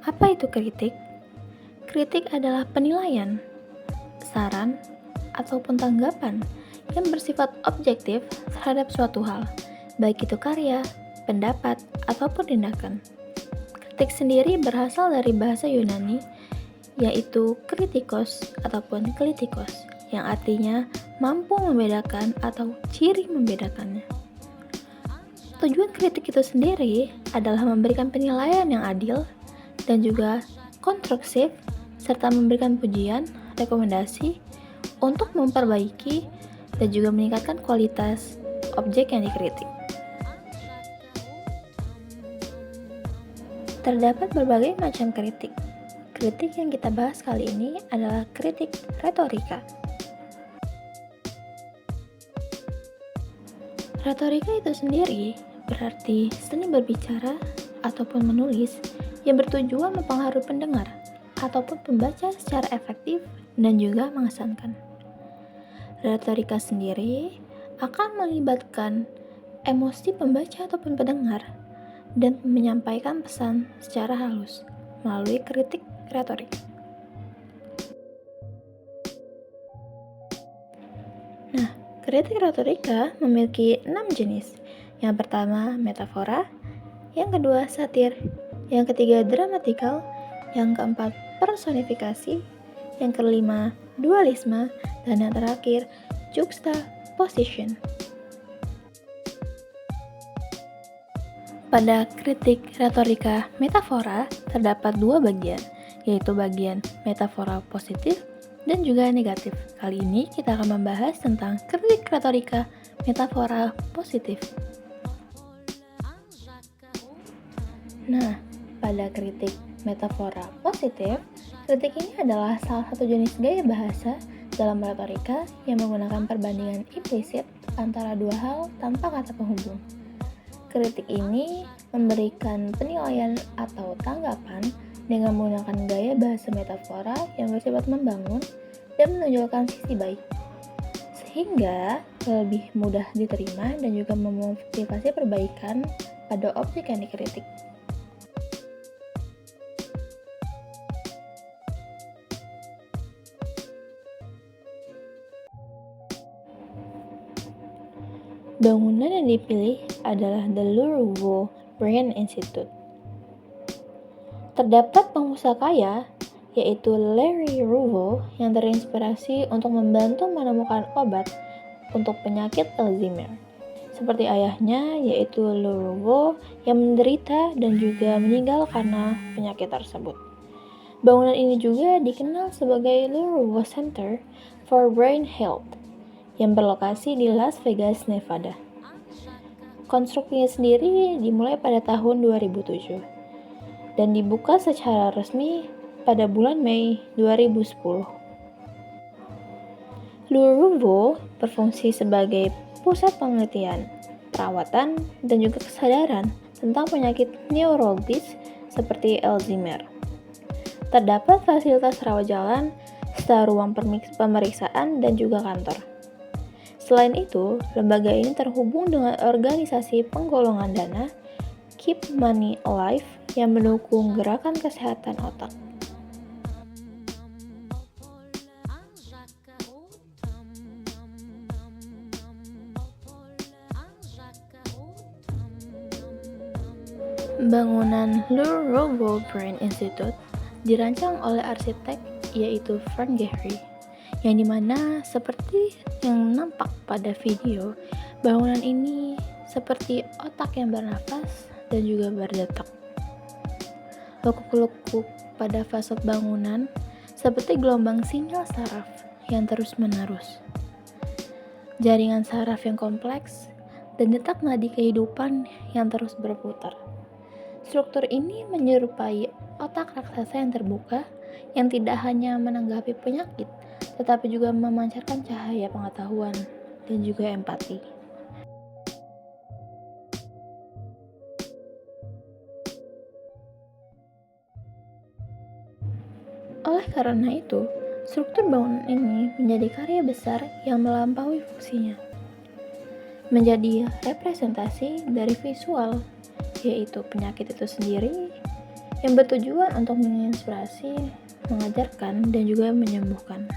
Apa itu kritik? Kritik adalah penilaian, saran, ataupun tanggapan yang bersifat objektif terhadap suatu hal, baik itu karya, pendapat, ataupun tindakan. Kritik sendiri berasal dari bahasa Yunani, yaitu kritikos ataupun kritikos, yang artinya mampu membedakan atau ciri membedakannya. Tujuan kritik itu sendiri adalah memberikan penilaian yang adil dan juga konstruksif, serta memberikan pujian, rekomendasi untuk memperbaiki dan juga meningkatkan kualitas objek yang dikritik. Terdapat berbagai macam kritik. Kritik yang kita bahas kali ini adalah kritik retorika. Retorika itu sendiri berarti seni berbicara ataupun menulis yang bertujuan mempengaruhi pendengar ataupun pembaca secara efektif dan juga mengesankan. Retorika sendiri akan melibatkan emosi pembaca ataupun pendengar dan menyampaikan pesan secara halus melalui kritik retorik. Nah, kritik retorika memiliki 6 jenis. Yang pertama, metafora, yang kedua, satir, yang ketiga, dramatikal, yang keempat, personifikasi, yang kelima, dualisme, dan yang terakhir, juxtaposition. Pada kritik retorika metafora terdapat dua bagian, yaitu bagian metafora positif dan juga negatif. Kali ini kita akan membahas tentang kritik retorika metafora positif. Nah, pada kritik metafora positif, kritik ini adalah salah satu jenis gaya bahasa dalam retorika yang menggunakan perbandingan implisit antara dua hal tanpa kata penghubung. Kritik ini memberikan penilaian atau tanggapan dengan menggunakan gaya bahasa metafora yang bersifat membangun dan menunjukkan sisi baik, sehingga lebih mudah diterima dan juga memotivasi perbaikan pada objek yang dikritik. Bangunan yang dipilih adalah The Louisville Brain Institute. Terdapat pengusaha kaya, yaitu Larry Louisville, yang terinspirasi untuk membantu menemukan obat untuk penyakit Alzheimer. Seperti ayahnya, yaitu Louisville, yang menderita dan juga meninggal karena penyakit tersebut. Bangunan ini juga dikenal sebagai Louisville Center for Brain Health, yang berlokasi di Las Vegas, Nevada. Konstruksinya sendiri dimulai pada tahun 2007 dan dibuka secara resmi pada bulan Mei 2010. Louisville berfungsi sebagai pusat penelitian, perawatan, dan juga kesadaran tentang penyakit neurologis seperti Alzheimer. Terdapat fasilitas rawat jalan, serta ruang pemeriksaan dan juga kantor. Selain itu, lembaga ini terhubung dengan organisasi penggolongan dana Keep Money Alive yang mendukung gerakan kesehatan otak. Bangunan Louisville Brain Institute dirancang oleh arsitek yaitu Frank Gehry, yang dimana seperti yang nampak pada video, bangunan ini seperti otak yang bernafas dan juga berdetak. Lekuk-lekuk pada fasad bangunan seperti gelombang sinyal saraf yang terus-menerus. Jaringan saraf yang kompleks dan detak nadi kehidupan yang terus berputar. Struktur ini menyerupai otak raksasa yang terbuka yang tidak hanya menanggapi penyakit, tetapi juga memancarkan cahaya pengetahuan dan juga empati. Oleh karena itu, struktur bangunan ini menjadi karya besar yang melampaui fungsinya. Menjadi representasi dari visual, yaitu penyakit itu sendiri, yang bertujuan untuk menginspirasi, mengajarkan, dan juga menyembuhkan.